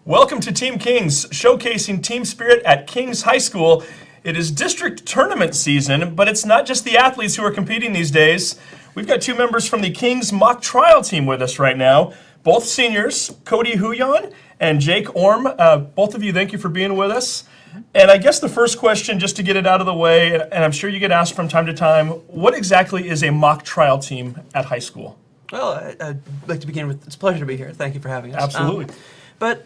Welcome to Team Kings, showcasing team spirit at Kings High School. It is district tournament season, but it's not just the athletes who are competing these days. We've got two members from the Kings mock trial team with us right now, both seniors, Cody Huyan and Jake Orme. Both of you, thank you for being with us. And I guess the first question, just to get it out of the way, and I'm sure you get asked from time to time, what exactly is a mock trial team at high school? Well, I'd like to begin with, it's a pleasure to be here. Thank you for having us. Absolutely.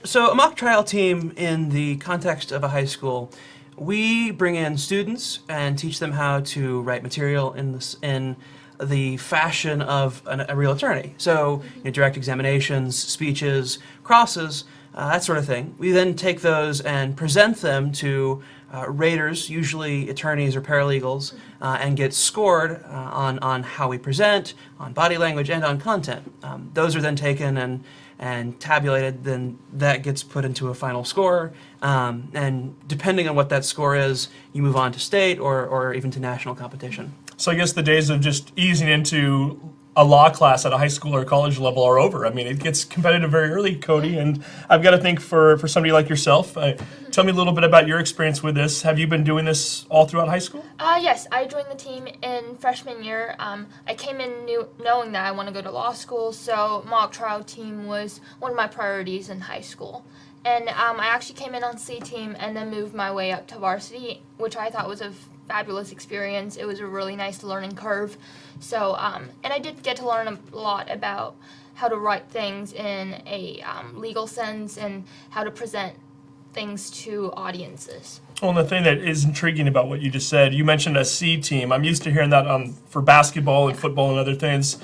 So a mock trial team in the context of a high school, we bring in students and teach them how to write material in the fashion of a real attorney. So direct examinations, speeches, crosses, that sort of thing. We then take those and present them to raters, usually attorneys or paralegals, and get scored on how we present, on body language, and on content. Those are then taken and tabulated, then that gets put into a final score. And depending on what that score is, you move on to state or even to national competition. So I guess the days of just easing into a law class at a high school or college level are over. I mean, it gets competitive very early, Cody, and I've got to think for somebody like yourself, tell me a little bit about your experience with this. Have you been doing this all throughout high school? Yes, I joined the team in freshman year. I came in knowing that I want to go to law school, so mock trial team was one of my priorities in high school. And I actually came in on C team and then moved my way up to varsity, which I thought was a fabulous experience. It was a really nice learning curve. So, and I did get to learn a lot about how to write things in a legal sense and how to present things to audiences. Well, and the thing that is intriguing about what you just said, you mentioned a C team. I'm used to hearing that for basketball and football and other things.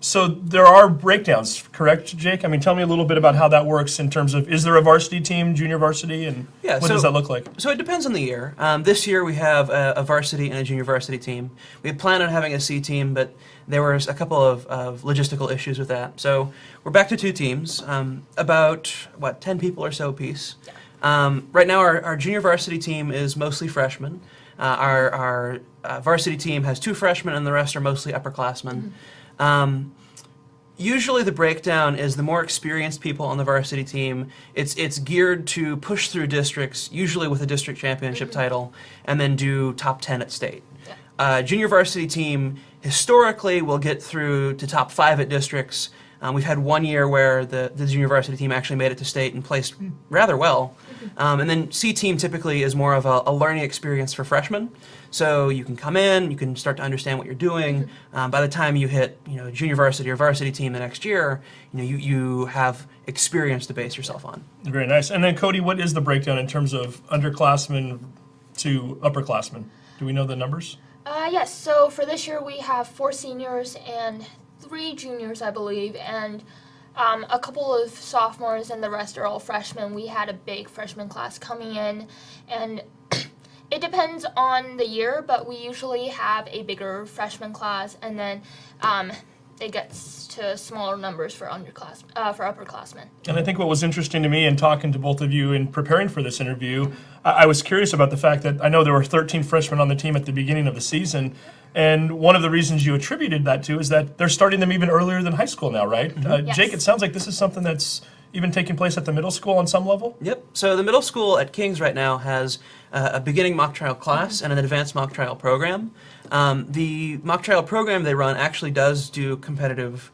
So there are breakdowns, correct, Jake? I mean, tell me a little bit about how that works in terms of, is there a varsity team, junior varsity, and what does that look like? So it depends on the year. This year we have a varsity and a junior varsity team. We had planned on having a C team, but there was a couple of logistical issues with that. So we're back to two teams, about, 10 people or so apiece. Yeah. Right now our junior varsity team is mostly freshmen. Our varsity team has 2 freshmen and the rest are mostly upperclassmen. Mm-hmm. Usually the breakdown is the more experienced people on the varsity team, it's geared to push through districts, usually with a district championship title, and then do top 10 at state. Yeah. Junior varsity team historically will get through to top 5 at districts. We've had one year where the junior varsity team actually made it to state and placed rather well. And then C team typically is more of a learning experience for freshmen. So you can come in, you can start to understand what you're doing. By the time you hit junior varsity or varsity team the next year, you have experience to base yourself on. Very nice. And then Cody, what is the breakdown in terms of underclassmen to upperclassmen? Do we know the numbers? Yes, so for this year we have 4 seniors and 3 juniors, I believe, and a couple of sophomores, and the rest are all freshmen. We had a big freshman class coming in, and it depends on the year, but we usually have a bigger freshman class, and then it gets to smaller numbers for upperclassmen. And I think what was interesting to me in talking to both of you in preparing for this interview, I was curious about the fact that I know there were 13 freshmen on the team at the beginning of the season, and one of the reasons you attributed that to is that they're starting them even earlier than high school now, right? Yes. Jake, it sounds like this is something that's even taking place at the middle school on some level? Yep. So the middle school at Kings right now has a beginning mock trial class and an advanced mock trial program. The mock trial program they run actually does do competitive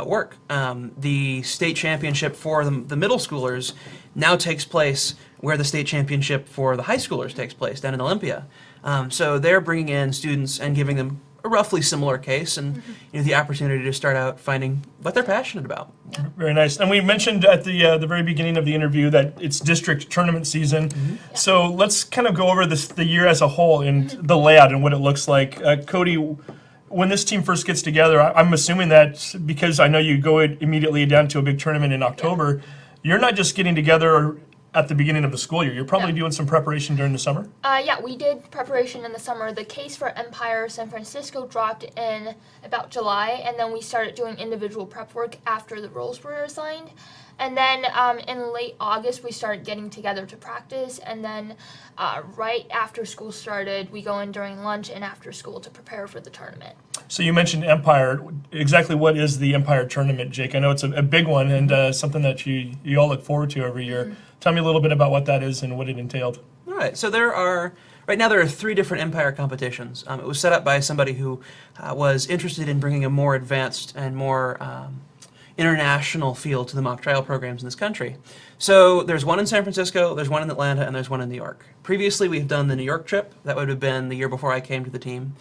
work. The state championship for the middle schoolers now takes place where the state championship for the high schoolers takes place, down in Olympia. So they're bringing in students and giving them a roughly similar case and the opportunity to start out finding what they're passionate about. Very nice. And we mentioned at the very beginning of the interview that it's district tournament season. Mm-hmm. Yeah. So let's kind of go over the year as a whole and the layout and what it looks like. Cody, when this team first gets together, I'm assuming that because I know you go immediately down to a big tournament in October, you're not just getting together at the beginning of the school year. You're probably doing some preparation during the summer? Yeah, we did preparation in the summer. The case for Empire San Francisco dropped in about July, and then we started doing individual prep work after the roles were assigned. And then in late August, we started getting together to practice. And then right after school started, we go in during lunch and after school to prepare for the tournament. So you mentioned Empire. Exactly what is the Empire tournament, Jake? I know it's a big one and something that you all look forward to every year. Tell me a little bit about what that is and what it entailed. All right, so right now there are 3 different Empire competitions. It was set up by somebody who was interested in bringing a more advanced and more international feel to the mock trial programs in this country. So there's one in San Francisco, there's one in Atlanta, and there's one in New York. Previously, we've done the New York trip. That would have been the year before I came to the team.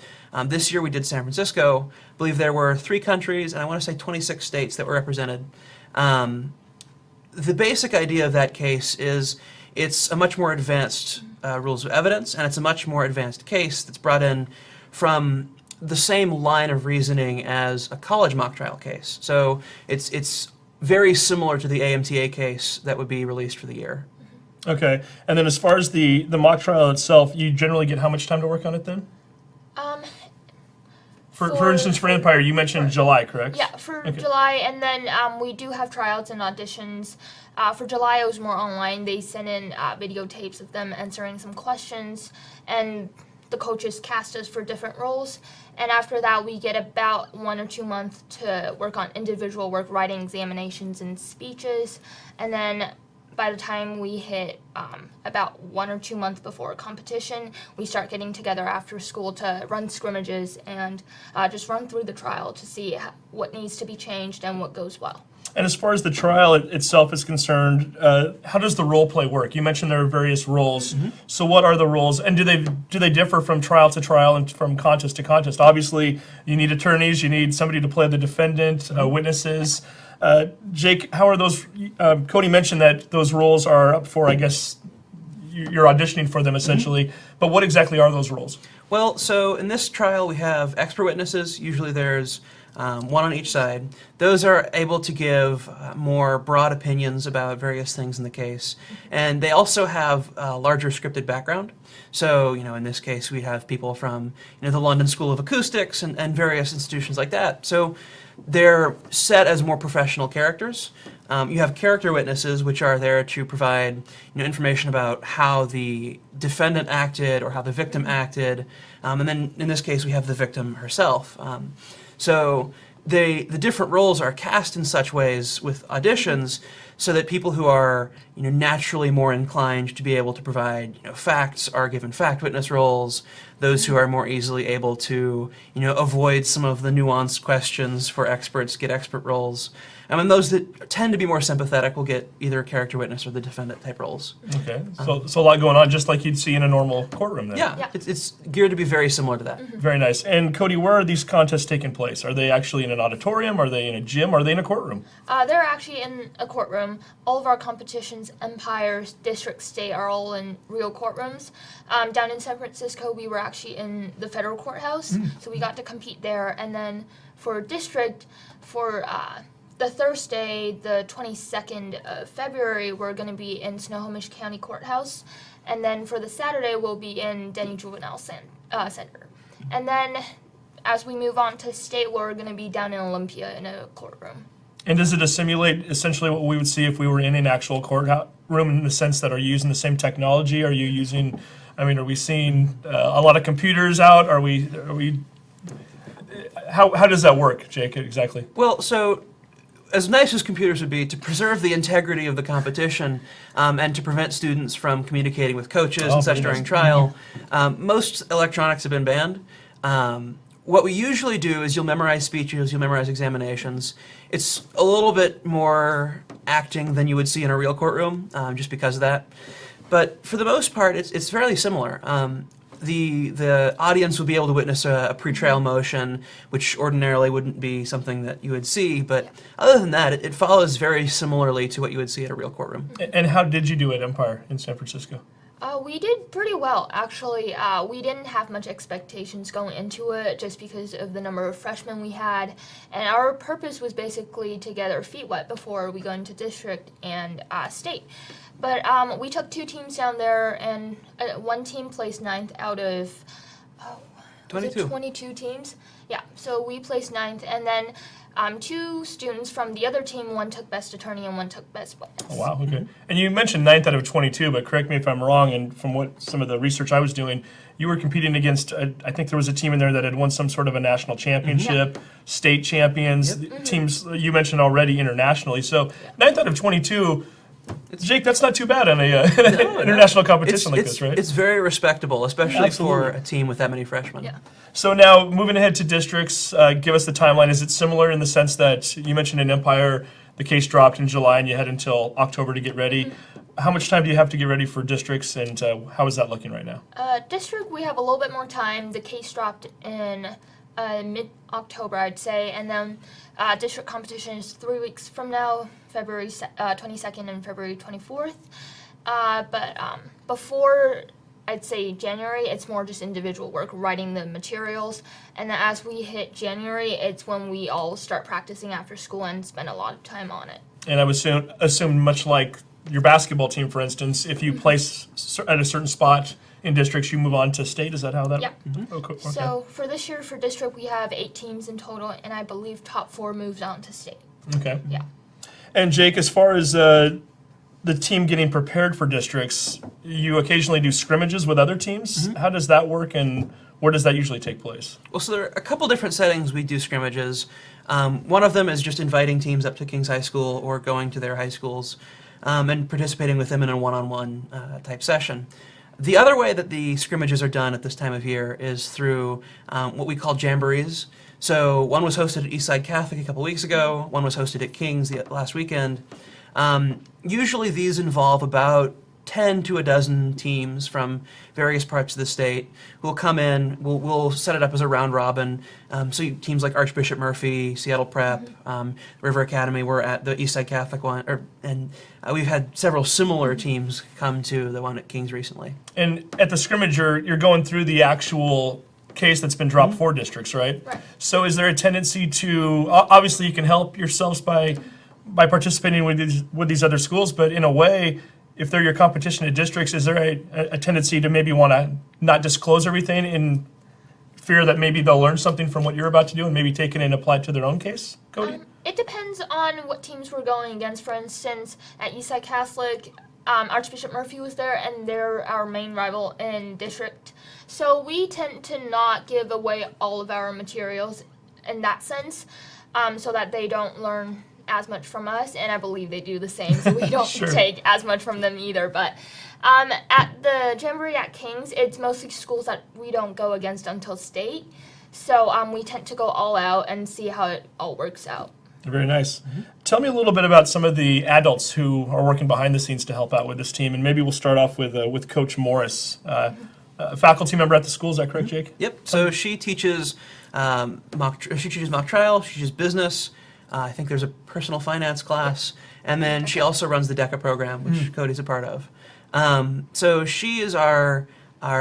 This year we did San Francisco. I believe there were 3 countries, and I want to say 26 states that were represented. The basic idea of that case is it's a much more advanced rules of evidence, and it's a much more advanced case that's brought in from the same line of reasoning as a college mock trial case. So it's very similar to the AMTA case that would be released for the year. Okay, and then as far as the mock trial itself, you generally get how much time to work on it then? For instance, for Empire, you mentioned July, correct? Yeah, for July, and then we do have tryouts and auditions. For July, it was more online. They sent in videotapes of them answering some questions, and the coaches cast us for different roles. And after that, we get about 1 or 2 months to work on individual work, writing examinations and speeches. And then by the time we hit about 1 or 2 months before a competition, we start getting together after school to run scrimmages and just run through the trial to see what needs to be changed and what goes well. And as far as the trial itself is concerned, how does the role play work? You mentioned there are various roles. So what are the roles, and do they differ from trial to trial and from contest to contest? Obviously, you need attorneys, you need somebody to play the defendant, witnesses. Jake, how are those? Cody mentioned that those roles are up for, I guess, you're auditioning for them essentially. But what exactly are those roles? Well, so in this trial we have expert witnesses. Usually there's one on each side. Those are able to give more broad opinions about various things in the case. And they also have a larger scripted background. So, in this case, we have people from, the London School of Acoustics and various institutions like that. So they're set as more professional characters. You have character witnesses, which are there to provide, information about how the defendant acted or how the victim acted. And then in this case, we have the victim herself. So the different roles are cast in such ways with auditions so that people who are naturally more inclined to be able to provide facts are given fact witness roles. Those who are more easily able to avoid some of the nuanced questions for experts get expert roles. And those that tend to be more sympathetic will get either character witness or the defendant type roles. Okay, so a lot going on, just like you'd see in a normal courtroom then. Yeah. It's geared to be very similar to that. Very nice. And Cody, where are these contests taking place? Are they actually in an auditorium? Are they in a gym? Are they in a courtroom? They're actually in a courtroom. All of our competitions, Empires, District, State, are all in real courtrooms. Down in San Francisco, we were actually in the federal courthouse, so we got to compete there. And then for District, for the Thursday, the 22nd of February, we're going to be in Snohomish County Courthouse. And then for the Saturday, we'll be in Denny Juvenile Center. And then as we move on to State, we're going to be down in Olympia in a courtroom. And does it simulate essentially what we would see if we were in an actual courtroom in the sense that are you using the same technology? Are you using, are we seeing a lot of computers out? Are we how does that work, Jake, exactly? Well, so as nice as computers would be to preserve the integrity of the competition and to prevent students from communicating with coaches and such during trial, most electronics have been banned. What we usually do is you'll memorize speeches, you'll memorize examinations. It's a little bit more acting than you would see in a real courtroom, just because of that. But for the most part, it's fairly similar. The audience will be able to witness a pretrial motion, which ordinarily wouldn't be something that you would see. But other than that, it follows very similarly to what you would see at a real courtroom. And how did you do at Empire in San Francisco? We did pretty well, actually. We didn't have much expectations going into it just because of the number of freshmen we had. And our purpose was basically to get our feet wet before we go into district and state. But we took 2 teams down there, and one team placed 9th out of 22. 22 teams. Yeah, so we placed 9th, and then two students from the other team, one took Best Attorney and one took Best Witness. Oh, wow, okay. And you mentioned 9th out of 22, but correct me if I'm wrong, and from what some of the research I was doing, you were competing against, I think there was a team in there that had won some sort of a national championship, state champions, teams you mentioned already internationally. So 9th out of 22, Jake, that's not too bad on a international competition like this, right? It's very respectable, especially Absolutely. for a team with that many freshmen. Yeah. So now, moving ahead to districts, give us the timeline. Is it similar in the sense that you mentioned in Empire, the case dropped in July and you had until October to get ready? How much time do you have to get ready for districts, and how is that looking right now? District, we have a little bit more time. The case dropped in mid-October, I'd say, and then district competition is 3 weeks from now, February 22nd and February 24th. But before, I'd say January, it's more just individual work, writing the materials, and then as we hit January, it's when we all start practicing after school and spend a lot of time on it. And I would assume much like your basketball team, for instance, if you place at a certain spot in districts, you move on to state. Is that how that? Yeah. Okay. So for this year, for district, we have 8 teams in total, and I believe top 4 moves on to state. Okay. Yeah. And Jake, as far as the team getting prepared for districts, you occasionally do scrimmages with other teams. How does that work, and where does that usually take place? Well, so there are a couple different settings we do scrimmages. One of them is just inviting teams up to King's High School or going to their high schools and participating with them in a one-on-one type session. The other way that the scrimmages are done at this time of year is through what we call jamborees. So one was hosted at Eastside Catholic a couple weeks ago, one was hosted at King's last weekend. Usually these involve about 10 to a dozen teams from various parts of the state who will come in. We'll set it up as a round robin. So teams like Archbishop Murphy, Seattle Prep, River Academy were at the Eastside Catholic one, and we've had several similar teams come to the one at King's recently. And at the scrimmage, you're going through the actual case that's been dropped for districts, right? Right. So is there a tendency to, obviously you can help yourselves by participating with these other schools, but in a way, if they're your competition at districts, is there a tendency to maybe want to not disclose everything in fear that maybe they'll learn something from what you're about to do and maybe take it and apply it to their own case, Cody? It depends on what teams we're going against. For instance, at Eastside Catholic, Archbishop Murphy was there, and they're our main rival in district. So we tend to not give away all of our materials in that sense, so that they don't learn as much from us, and I believe they do the same, so we don't Sure. take as much from them either. But at the Jamboree at King's, it's mostly schools that we don't go against until state, so we tend to go all out and see how it all works out. Very nice. Tell me a little bit about some of the adults who are working behind the scenes to help out with this team, and maybe we'll start off with Coach Morris, a faculty member at the school. Is that correct, Jake? Yep. So she teaches mock trial. She teaches business. I think there's a personal finance class, and then she also runs the DECA program, which Cody's a part of. So she is our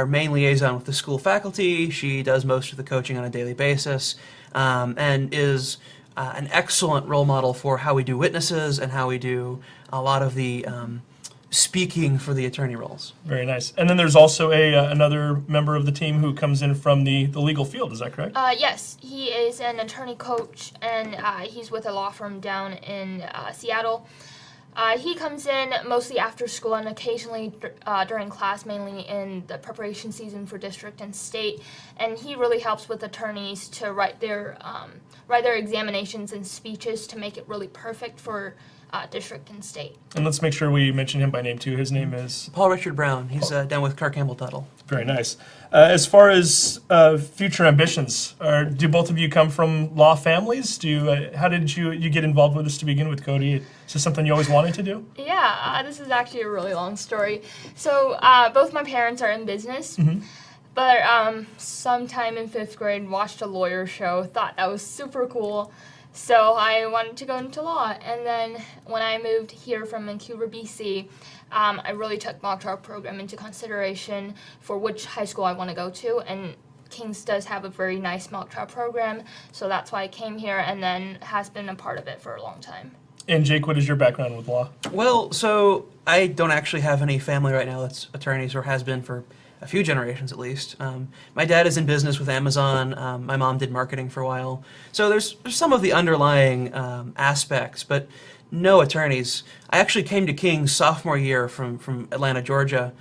main liaison with the school faculty. She does most of the coaching on a daily basis, and is an excellent role model for how we do witnesses and how we do a lot of the speaking for the attorney roles. Very nice. And then there's also another member of the team who comes in from the legal field. Is that correct? Yes, he is an attorney coach, and he's with a law firm down in Seattle. He comes in mostly after school and occasionally during class, mainly in the preparation season for district and state. And he really helps with attorneys to write their examinations and speeches to make it really perfect for district and state. And let's make sure we mention him by name too. His name is Paul Richard Brown. He's down with Clark Campbell Tuttle. very nice. As far as future ambitions, do both of you come from law families? How did you get involved with this to begin with, Cody? Is this something you always wanted to do? Yeah, this is actually a really long story. So both my parents are in business, but sometime in 5th grade, watched a lawyer show, thought that was super cool. So I wanted to go into law, and then when I moved here from Vancouver, BC, I really took mock trial program into consideration for which high school I want to go to, and King's does have a very nice mock trial program, so that's why I came here, and then has been a part of it for a long time. And Jake, what is your background with law? Well, so I don't actually have any family right now that's attorneys or has been for a few generations at least. My dad is in business with Amazon. My mom did marketing for a while. So there's some of the underlying aspects, but no attorneys. I actually came to King's sophomore year from Atlanta, Georgia,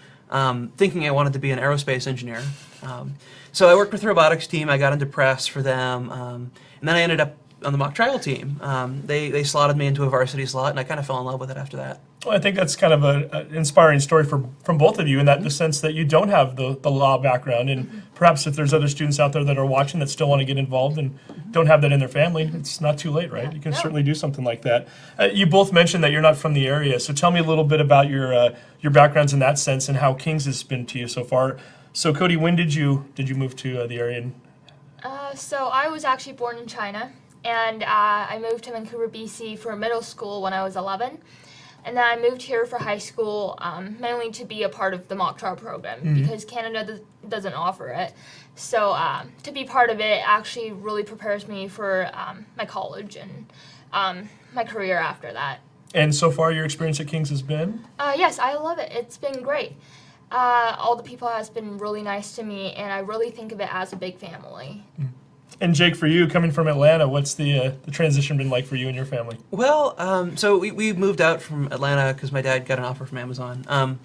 thinking I wanted to be an aerospace engineer. So I worked with the robotics team. I got into press for them, and then I ended up on the mock trial team. They slotted me into a varsity slot, and I kind of fell in love with it after that. Well, I think that's kind of an inspiring story from both of you in that the sense that you don't have the law background, and perhaps if there's other students out there that are watching that still want to get involved and don't have that in their family, it's not too late, right? You can certainly do something like that. You both mentioned that you're not from the area, so tell me a little bit about your backgrounds in that sense and how King's has been to you so far. So Cody, when did you move to the area? So I was actually born in China, and I moved to Vancouver, BC for middle school when I was 11. And then I moved here for high school, mainly to be a part of the mock trial program because Canada doesn't offer it. So to be part of it actually really prepares me for my college and my career after that. And so far, your experience at King's has been? Yes, I love it. It's been great. All the people has been really nice to me, and I really think of it as a big family. And Jake, for you, coming from Atlanta, what's the transition been like for you and your family? Well, so we moved out from Atlanta because my dad got an offer from Amazon.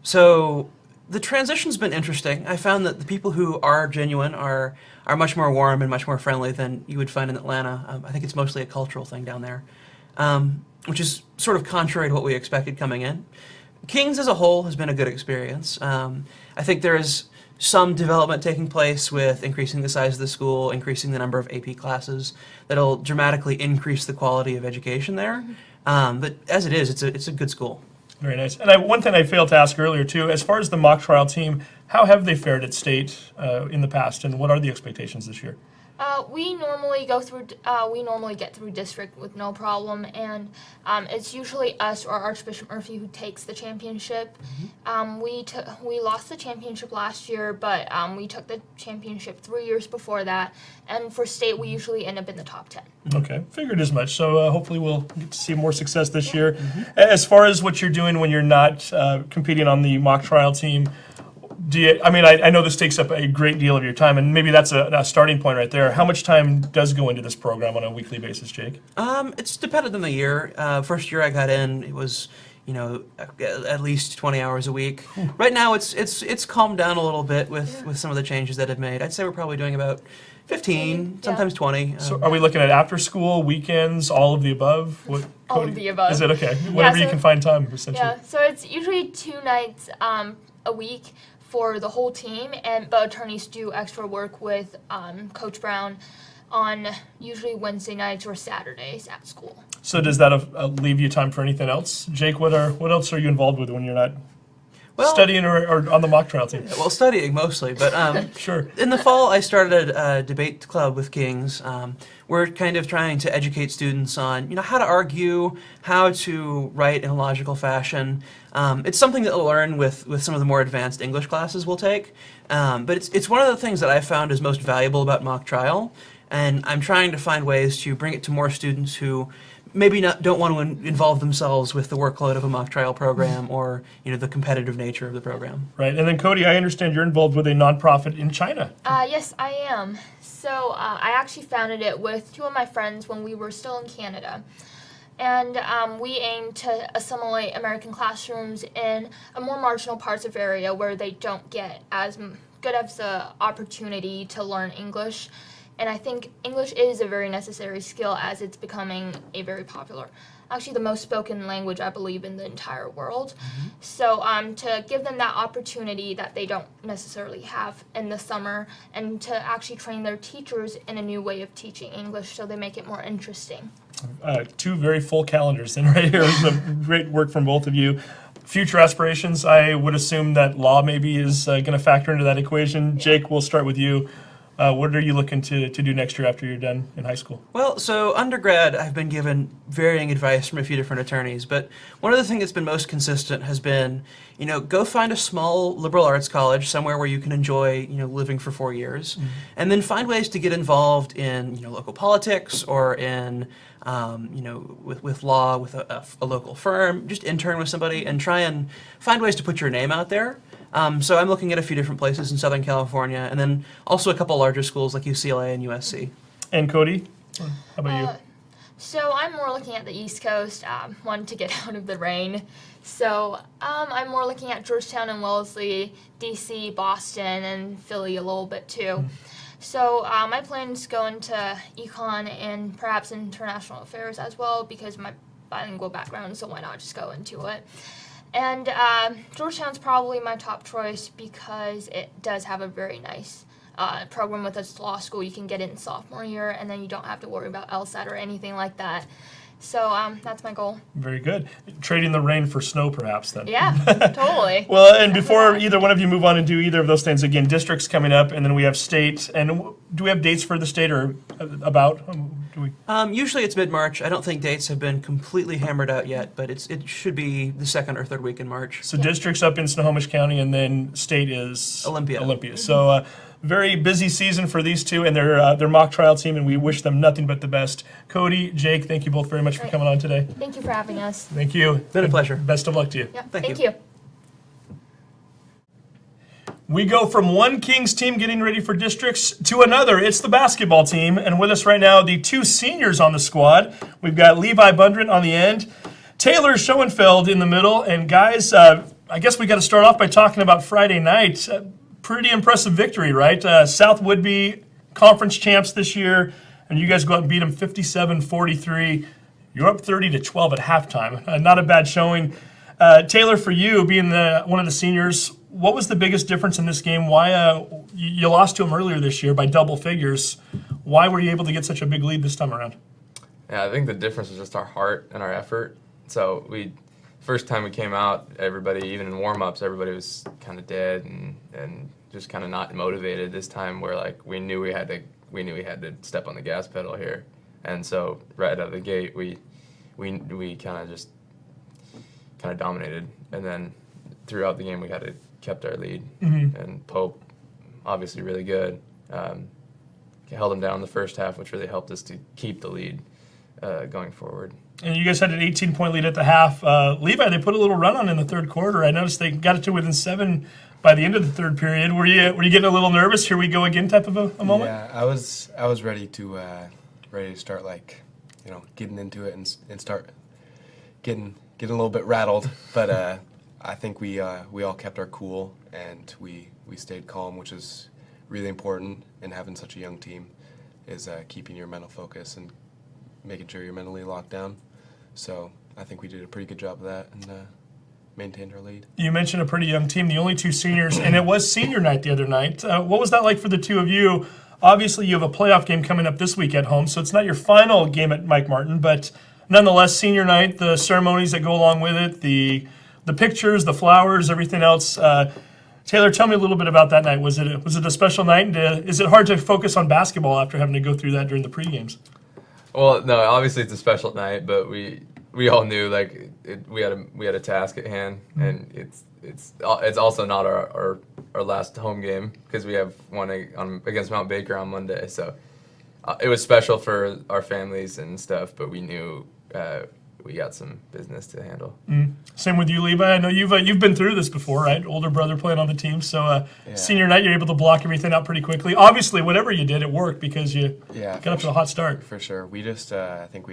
So the transition's been interesting. I found that the people who are genuine are much more warm and much more friendly than you would find in Atlanta. I think it's mostly a cultural thing down there, which is sort of contrary to what we expected coming in. King's as a whole has been a good experience. I think there is some development taking place with increasing the size of the school, increasing the number of AP classes that'll dramatically increase the quality of education there. But as it is, it's a good school. Very nice. And one thing I failed to ask earlier, too, as far as the mock trial team, how have they fared at state in the past, and what are the expectations this year? We normally get through district with no problem, and it's usually us or Archbishop Murphy who takes the championship. We lost the championship last year, but we took the championship 3 years before that, and for state we usually end up in the top 10. Okay, figured as much. So hopefully we'll get to see more success this year. As far as what you're doing when you're not competing on the mock trial team, I know this takes up a great deal of your time, and maybe that's a starting point right there. How much time does go into this program on a weekly basis, Jake? It's dependent on the year. First year I got in, it was at least 20 hours a week. Right now it's calmed down a little bit with some of the changes that I've made. I'd say we're probably doing about 15, sometimes 20. So are we looking at after school, weekends, all of the above? What, All of the above. Is it okay? Whatever you can find time, essentially. Yeah, so it's usually 2 nights a week for the whole team, but attorneys do extra work with Coach Brown on usually Wednesday nights or Saturdays at school. So does that leave you time for anything else? Jake, what else are you involved with when you're not studying or on the mock trial team? Well, studying mostly, but sure. In the fall I started a debate club with King's. We're kind of trying to educate students on how to argue, how to write in a logical fashion. It's something that they'll learn with some of the more advanced English classes we'll take. But it's one of the things that I found is most valuable about mock trial, and I'm trying to find ways to bring it to more students who maybe don't want to involve themselves with the workload of a mock trial program or the competitive nature of the program. Right, and then Cody, I understand you're involved with a nonprofit in China. Yes, I am. So I actually founded it with 2 of my friends when we were still in Canada. And we aim to assimilate American classrooms in a more marginal parts of area where they don't get as good of the opportunity to learn English. And I think English is a very necessary skill as it's becoming a very popular, actually the most spoken language, I believe, in the entire world. So to give them that opportunity that they don't necessarily have in the summer, and to actually train their teachers in a new way of teaching English so they make it more interesting. 2 very full calendars then right here. So great work from both of you. Future aspirations, I would assume that law maybe is going to factor into that equation. Jake, we'll start with you. What are you looking to do next year after you're done in high school? Well, so undergrad, I've been given varying advice from a few different attorneys, but one of the things that's been most consistent has been, go find a small liberal arts college somewhere where you can enjoy, living for 4 years, and then find ways to get involved in, local politics or in with law, with a local firm, just intern with somebody and try and find ways to put your name out there. So I'm looking at a few different places in Southern California, and then also a couple larger schools like UCLA and USC. And Cody, how about you? So I'm more looking at the East Coast, wanting to get out of the rain. So I'm more looking at Georgetown and Wellesley, DC, Boston, and Philly a little bit too. So my plan is going to econ and perhaps international affairs as well because my bilingual background, so why not just go into it. And Georgetown's probably my top choice because it does have a very nice program with its law school. You can get it in sophomore year, and then you don't have to worry about LSAT or anything like that. So that's my goal. Very good. Trading the rain for snow, perhaps, then. Yeah, totally. Well, and before either one of you move on and do either of those things, again, district's coming up, and then we have state. And do we have dates for the state or about? Do we? Usually it's mid-March. I don't think dates have been completely hammered out yet, but it should be the second or third week in March. So district's up in Snohomish County, and then state is Olympia. So very busy season for these two and their mock trial team, and we wish them nothing but the best. Cody, Jake, thank you both very much for coming on today. Thank you for having us. Thank you. Been a pleasure. Best of luck to you. Yeah, Thank thank you. you. We go from one Kings team getting ready for districts to another. It's the basketball team, and with us right now, the two seniors on the squad. We've got Levi Bundrant on the end, Taylor Schoenfeld in the middle, and guys, I guess we got to start off by talking about Friday night. Pretty impressive victory, right? South Woodby conference champs this year, and you guys go out and beat them 57-43. You're up 30-12 at halftime. Not a bad showing. Taylor, for you, being one of the seniors, what was the biggest difference in this game? Why you lost to them earlier this year by double figures? Why were you able to get such a big lead this time around? Yeah, I think the difference was just our heart and our effort. So first time we came out, everybody, even in warm-ups, everybody was kind of dead and just kind of not motivated. This time we knew we had to step on the gas pedal here. And so right out of the gate, we kind of dominated. And then throughout the game, we kept our lead. Mm-hmm. And Pope, obviously really good, held them down in the first half, which really helped us to keep the lead going forward. And you guys had an 18-point lead at the half. Levi, they put a little run on in the third quarter. I noticed they got it to within 7 by the end of the third period. Were you getting a little nervous? Here we go again type of a moment? Yeah, I was ready to start getting into it and start getting a little bit rattled. But I think we all kept our cool and we stayed calm, which is really important in having such a young team, is keeping your mental focus and making sure you're mentally locked down. So I think we did a pretty good job of that and maintained our lead. You mentioned a pretty young team, the only two seniors, and it was senior night the other night. What was that like for the two of you? Obviously, you have a playoff game coming up this week at home, so it's not your final game at Mike Martin, but nonetheless, senior night, the ceremonies that go along with it, the pictures, the flowers, everything else. Taylor, tell me a little bit about that night. Was it a special night? And is it hard to focus on basketball after having to go through that during the pre-games? Well, no, obviously it's a special night, but we all knew we had a task at hand, and it's also not our last home game because we have one against Mount Baker on Monday. So it was special for our families and stuff, but we knew we got some business to handle. Same with you, Levi. I know you've been through this before, right? Older brother playing on the team, so senior night you're able to block everything out pretty quickly. Obviously, whatever you did, it worked because you got up to a hot start. For sure. I think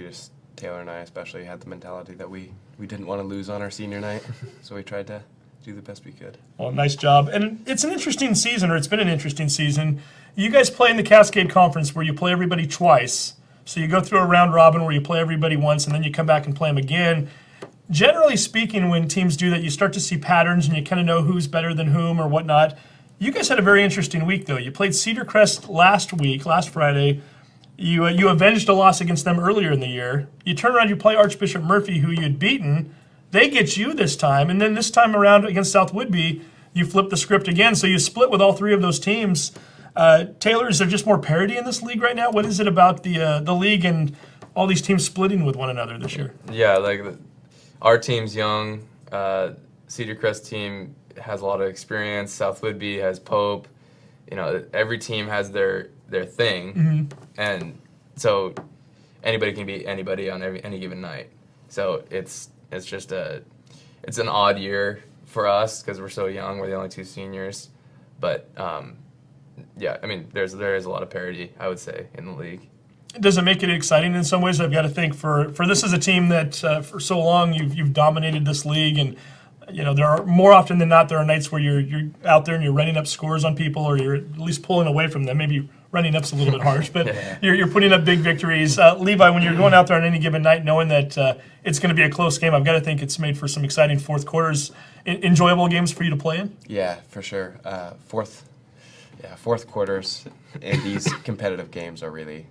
Taylor and I especially had the mentality that we didn't want to lose on our senior night, so we tried to do the best we could. Well, nice job. And it's an interesting season, or it's been an interesting season. You guys play in the Cascade Conference where you play everybody twice. So you go through a round robin where you play everybody once and then you come back and play them again. Generally speaking, when teams do that, you start to see patterns and you kind of know who's better than whom or whatnot. You guys had a very interesting week, though. You played Cedar Crest last Friday. You avenged a loss against them earlier in the year. You turn around, you play Archbishop Murphy, who you had beaten. They get you this time. And then this time around against South Woodby, you flip the script again. So you split with all three of those teams. Taylor, is there just more parity in this league right now? What is it about the league and all these teams splitting with one another this year? Yeah, our team's young. Cedar Crest team has a lot of experience. South Woodby has Pope. Every team has their thing, and so anybody can beat anybody on any given night. So it's an odd year for us because we're so young. We're the only two seniors, but yeah, I mean, there is a lot of parity, I would say, in the league. Does it make it exciting in some ways? I've got to think for this is a team that for so long you've dominated this league, and there are more often than not there are nights where you're out there and you're running up scores on people, or you're at least pulling away from them. Maybe running up's a little bit harsh, but you're putting up big victories. Levi, when you're going out there on any given night, knowing that it's going to be a close game, I've got to think it's made for some exciting fourth quarters, enjoyable games for you to play in. Yeah, for sure. Fourth quarters in these competitive games are really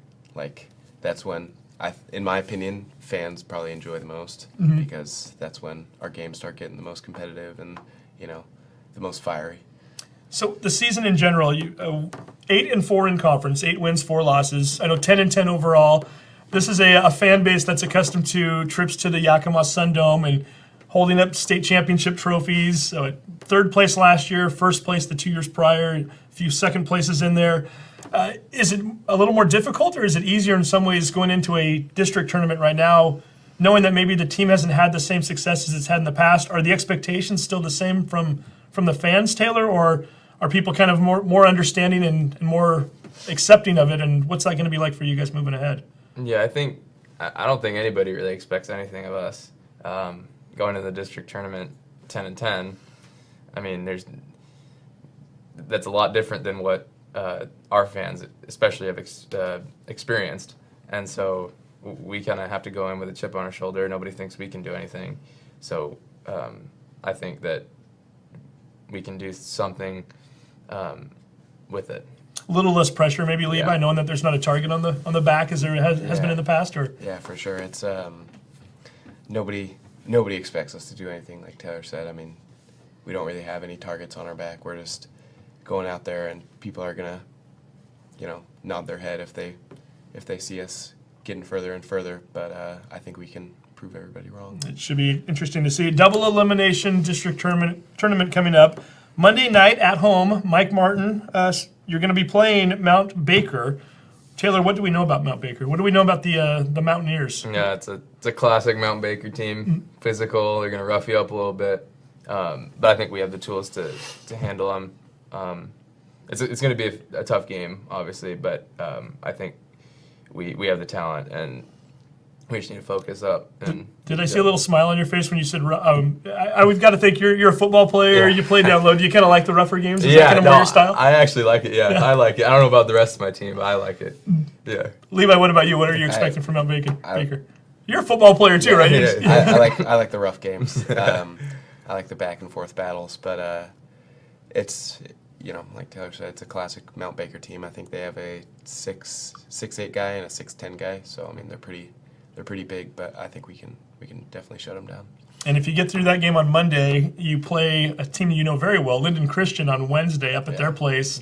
that's when in my opinion, fans probably enjoy the most because that's when our games start getting the most competitive and the most fiery. So the season in general, 8-4 in conference, 8 wins, 4 losses. I know 10-10 overall. This is a fan base that's accustomed to trips to the Yakima Sun Dome and holding up state championship trophies. Third place last year, first place the 2 years prior, a few second places in there. Is it a little more difficult, or is it easier in some ways going into a district tournament right now, knowing that maybe the team hasn't had the same success as it's had in the past? Are the expectations still the same from the fans, Taylor, or are people kind of more understanding and more accepting of it? And what's that going to be like for you guys moving ahead? Yeah, I don't think anybody really expects anything of us. Going to the district tournament 10-10, I mean, that's a lot different than what our fans especially have experienced. And so we kind of have to go in with a chip on our shoulder. Nobody thinks we can do anything. So I think that we can do something with it. A little less pressure, maybe, Levi, Yeah. knowing that there's not a target on the back as there has been in the past, or Yeah, for sure. It's nobody expects us to do anything like Taylor said. I mean, we don't really have any targets on our back. We're just going out there, and people are gonna, nod their head if they see us getting further and further. But I think we can prove everybody wrong. it should be interesting to see. Double elimination district tournament coming up Monday night at home. Mike Martin, you're going to be playing Mount Baker. Taylor, what do we know about Mount Baker? What do we know about the Mountaineers? Yeah, it's a classic Mount Baker team. Physical, they're going to rough you up a little bit. But I think we have the tools to handle them. It's going to be a tough game, obviously, but I think we have the talent, and we just need to focus up. And Did I see a little smile on your face when you said, I've got to think you're a football player, Yeah. you play down low. Do you kind of like the rougher games? Is that kind of more your style? I actually like it, yeah. I like it. I don't know about the rest of my team, but I like it. Yeah. Levi, what about you? What are you expecting from Mount Baker? You're a football player too, right? Yeah. I like the rough games. I like the back and forth battles, but it's like Taylor said, it's a classic Mount Baker team. I think they have a 6'8" guy and a 6'10" guy, so I mean they're pretty big, but I think we can definitely shut them down. And if you get through that game on Monday, you play a team you know very well, Linden Christian, on Wednesday up at their place.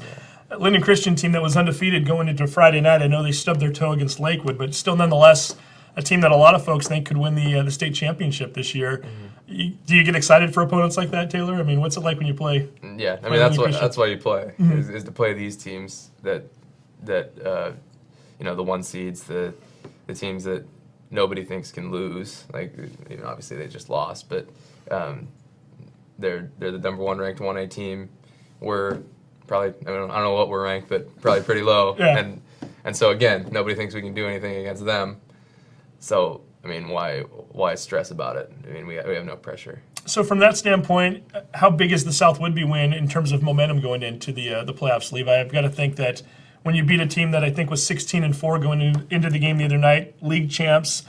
Yeah. Linden Christian team that was undefeated going into Friday night. I know they stubbed their toe against Lakewood, but still nonetheless a team that a lot of folks think could win the state championship this year. Mm-hmm. Do you get excited for opponents like that, Taylor? I mean, what's it like when you play? Yeah, I mean that's why you play is to play these teams that the one seeds, the teams that nobody thinks can lose. Like, obviously they just lost, but they're the number one ranked 1A team. We're probably I don't know what we're ranked, but probably pretty low. Yeah. And so again, nobody thinks we can do anything against them. So I mean, why stress about it? I mean, we have no pressure. So from that standpoint, how big is the South Whitby win in terms of momentum going into the playoffs, Levi? I've got to think that when you beat a team that I think was 16-4 going into the game the other night, league champs,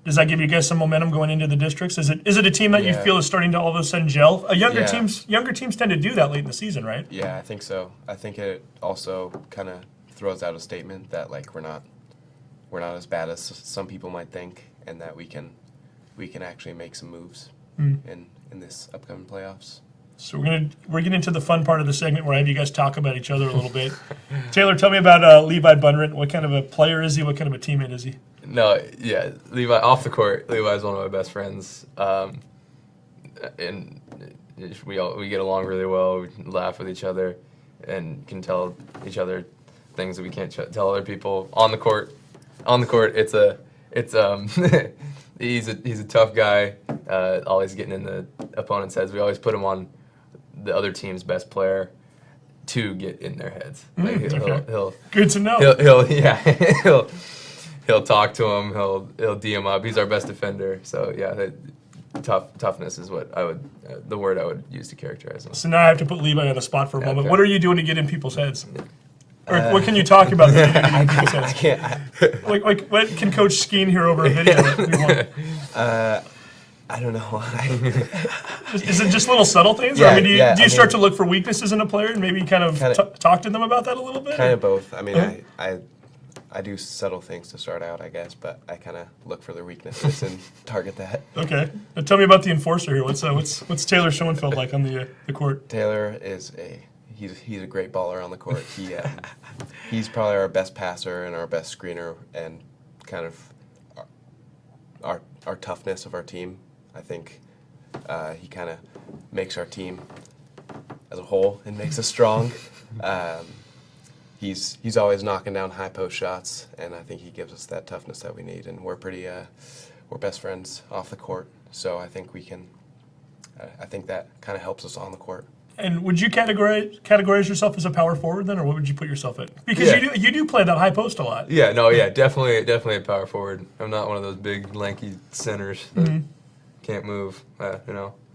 does that give you guys some momentum going into the districts? Is it a team that you feel is starting to all of a sudden gel? Younger teams tend to do that late in the season, right? Yeah, I think so. I think it also kind of throws out a statement that we're not as bad as some people might think, and that we can actually make some moves in this upcoming playoffs. So we're getting to the fun part of the segment where I have you guys talk about each other a little bit. Taylor, tell me about Levi Bundrant. What kind of a player is he? What kind of a teammate is he? No, yeah, Levi off the court. Levi's one of my best friends, and we get along really well. We laugh with each other, and can tell each other things that we can't tell other people. On the court, it's It's he's a tough guy, always getting in the opponent's heads. We always put him on the other team's best player to get in their heads. Like he'll Good to know. he'll talk to him. He'll D him up. He's our best defender. So yeah, toughness is what I would the word I would use to characterize him. So now I have to put Levi on the spot for a moment. Okay. What are you doing to get in people's heads? Or what can you talk about that you get in people's heads? I can't. Like, what can Coach Skeen hear over a video that we want? I don't know. Is it just little subtle things? Or, Yeah, do you yeah, start to look for weaknesses in a player and maybe kind of talk to them about that a little bit? Kind of both. I mean, Uh-huh. I do subtle things to start out, I guess, but I kind of look for their weaknesses and target that. Okay. Now tell me about the enforcer here. What's Taylor Schoenfeld like on the court? Taylor is he's a great baller on the court. He's probably our best passer and our best screener and kind of our toughness of our team. I think he kind of makes our team as a whole and makes us strong. He's always knocking down high post shots, and I think he gives us that toughness that we need. And we're best friends off the court, so I think we can. I think that kind of helps us on the court. And would you categorize yourself as a power forward then, or what would you put yourself at? Because you do play that high post a lot. Yeah, definitely a power forward. I'm not one of those big lanky centers that can't move.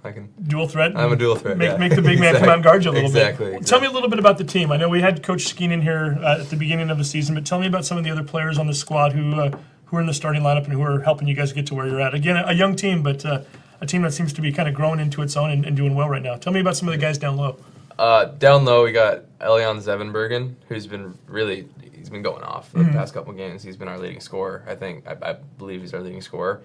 I can. Dual threat. I'm a dual threat. Make the big man come out and guard you a little bit. Exactly. Tell me a little bit about the team. I know we had Coach Skeen in here at the beginning of the season, but tell me about some of the other players on the squad who are in the starting lineup and who are helping you guys get to where you're at. Again, a young team, but a team that seems to be kind of growing into its own and doing well right now. Tell me about some of the guys down low. Down low, we got Elion Zevenbergen, who's been he's been going off the past couple games. He's been our leading scorer. I believe he's our leading scorer.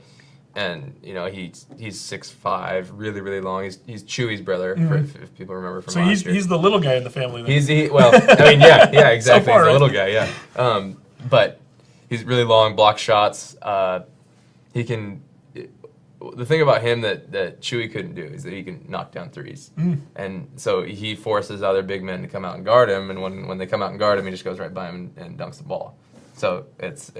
And he's 6'5", really, really long. He's Chewy's brother, if people remember from last year. He's the little guy in the family. Then. Yeah, exactly. So far, he's a right? little guy, yeah. But he's really long, block shots. He can. The thing about him that Chewy couldn't do is that he can knock down threes, and so he forces other big men to come out and guard him. And when they come out and guard him, he just goes right by him and dunks the ball. So it's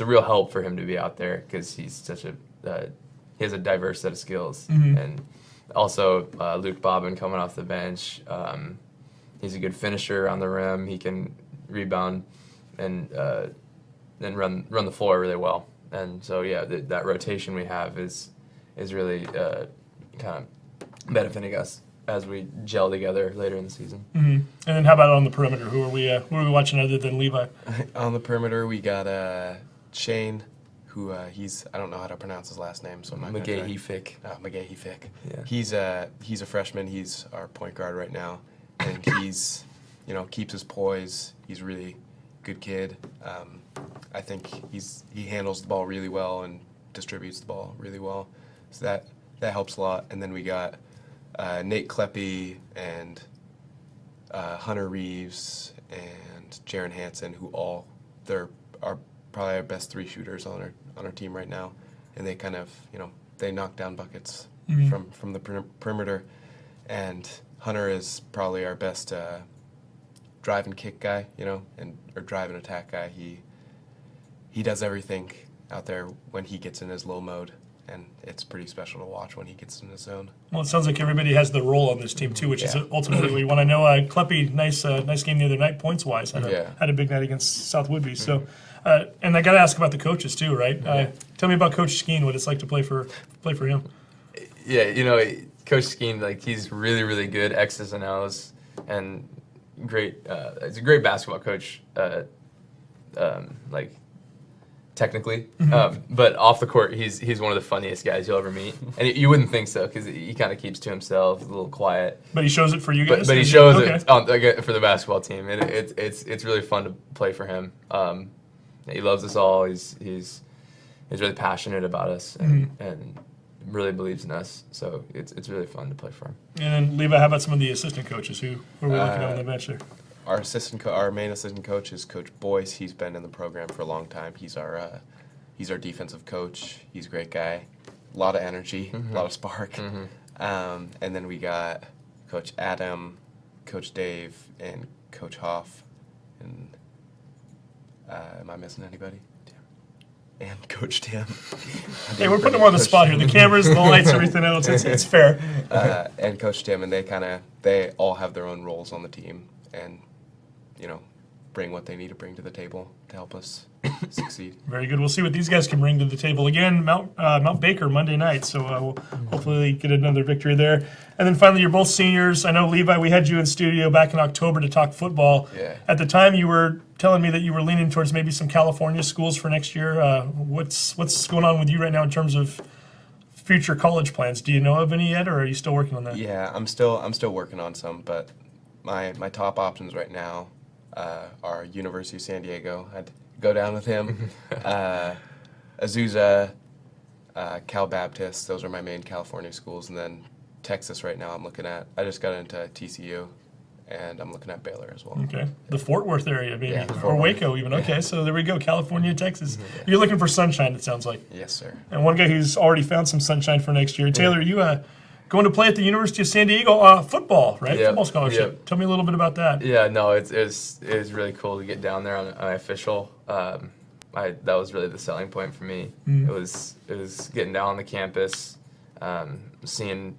a real help for him to be out there because he's such he has a diverse set of skills. And also Luke Bobbin coming off the bench, he's a good finisher on the rim. He can rebound and run the floor really well. And so that rotation we have is really kind of benefiting us as we gel together later in the season. And then how about on the perimeter? Who are we watching other than Levi? On the perimeter, we got Shane, who I don't know how to pronounce his last name, so I'm not going to try. McGahee-Fick. McGahee-Fick. Yeah. He's a freshman. He's our point guard right now, and he's keeps his poise. He's a really good kid. I think he handles the ball really well and distributes the ball really well, so that helps a lot. And then we got Nate Kleppe and Hunter Reeves and Jaron Hansen, who they're probably our best three shooters on our team right now, and they kind of they knock down buckets from the perimeter. And Hunter is probably our best drive and kick guy, or drive and attack guy. He does everything out there when he gets in his low mode, and it's pretty special to watch when he gets in his zone. Well, it sounds like everybody has their role on this team too, which is ultimately what you want to know. Kleppe, nice game the other night, points wise. Had a big night against South Woodby. So, and I got to ask about the coaches too, right? Tell me about Coach Skeen, what it's like to play for him. Yeah, Coach Skeen, he's really, really good, X's and O's, and great. He's a great basketball coach. Technically, but off the court, he's one of the funniest guys you'll ever meet, and you wouldn't think so because he kind of keeps to himself, a little quiet. But he shows it for you guys. But he shows it for the basketball team, and it's really fun to play for him. He loves us all. He's really passionate about us and really believes in us. So it's really fun to play for him. And then Levi, how about some of the assistant coaches who are we looking at on the bench there? Our main assistant coach is Coach Boyce. He's been in the program for a long time. He's our defensive coach. He's a great guy. A lot of energy, a lot of spark. And then we got Coach Adam, Coach Dave, and Coach Hoff. And am I missing anybody? and coached him. Hey, we're putting him on the spot here. The cameras, the lights, everything else. It's fair. And coached him, and they all have their own roles on the team, and bring what they need to bring to the table to help us succeed. Very good. We'll see what these guys can bring to the table. Again, Mount Baker Monday night, so we'll hopefully get another victory there. And then finally, you're both seniors. I know, Levi, we had you in studio back in October to talk football. Yeah. At the time, you were telling me that you were leaning towards maybe some California schools for next year. What's going on with you right now in terms of future college plans? Do you know of any yet, or are you still working on that? Yeah, I'm still working on some, but my top options right now are University of San Diego. I'd go down with him. Azusa, Cal Baptist. Those are my main California schools, and then Texas right now. I'm looking at. I just got into TCU, and I'm looking at Baylor as well. Okay, the Fort Worth area, maybe, Yeah, or Waco even. Okay, so there we go, California, Texas. Yeah. You're looking for sunshine, it sounds like. Yes, sir. And one guy who's already found some sunshine for next year. Taylor, you going to play at the University of San Diego football, right? Yep, Football scholarship. yep. Tell me a little bit about that. Yeah, no, it was really cool to get down there on an official. That was really the selling point for me. It was getting down on the campus, seeing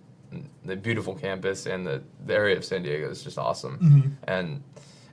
the beautiful campus, and the area of San Diego is just awesome. And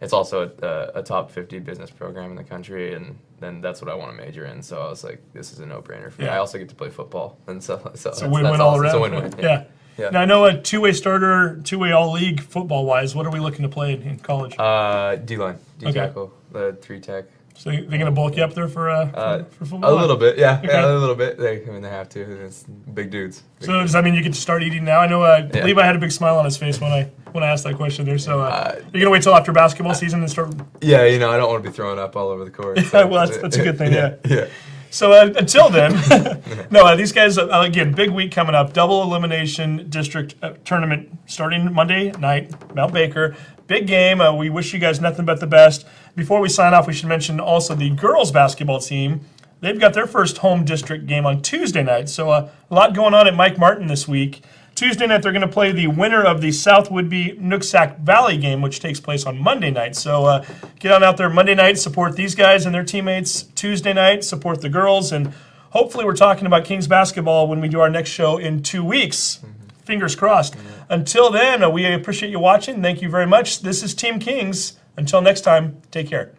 it's also a top 50 business program in the country, and then that's what I want to major in. So I was like, this is a no-brainer for me. Yeah. I also get to play football, and so It's a that's win-win all awesome. around. It's a win-win. Yeah. Yeah. Now I know a two-way starter, two-way all-league football-wise. What are we looking to play in college? D-line, Okay. D-tackle, the 3-tech. So they're going to bulk you up there for football? A little bit, yeah. Okay. Yeah, a little bit. They have to. It's big dudes. So does that mean you get to start eating now? I know Levi had a big smile on his face when I asked that question there. So you're gonna wait till after basketball season and start? Yeah, I don't want to be throwing up all over the court. Yeah, well, that's a good thing. Yeah. Yeah. So until then, no, these guys again, big week coming up. Double elimination district tournament starting Monday night, Mount Baker. Big game. We wish you guys nothing but the best. Before we sign off, we should mention also the girls basketball team. They've got their first home district game on Tuesday night. So a lot going on at Mike Martin this week. Tuesday night, they're going to play the winner of the South Woodby Nooksack Valley game, which takes place on Monday night. So get on out there Monday night, support these guys and their teammates. Tuesday night, support the girls. And hopefully we're talking about Kings basketball when we do our next show in 2 weeks. Fingers crossed. Until then, we appreciate you watching. Thank you very much. This is Team Kings. Until next time, take care.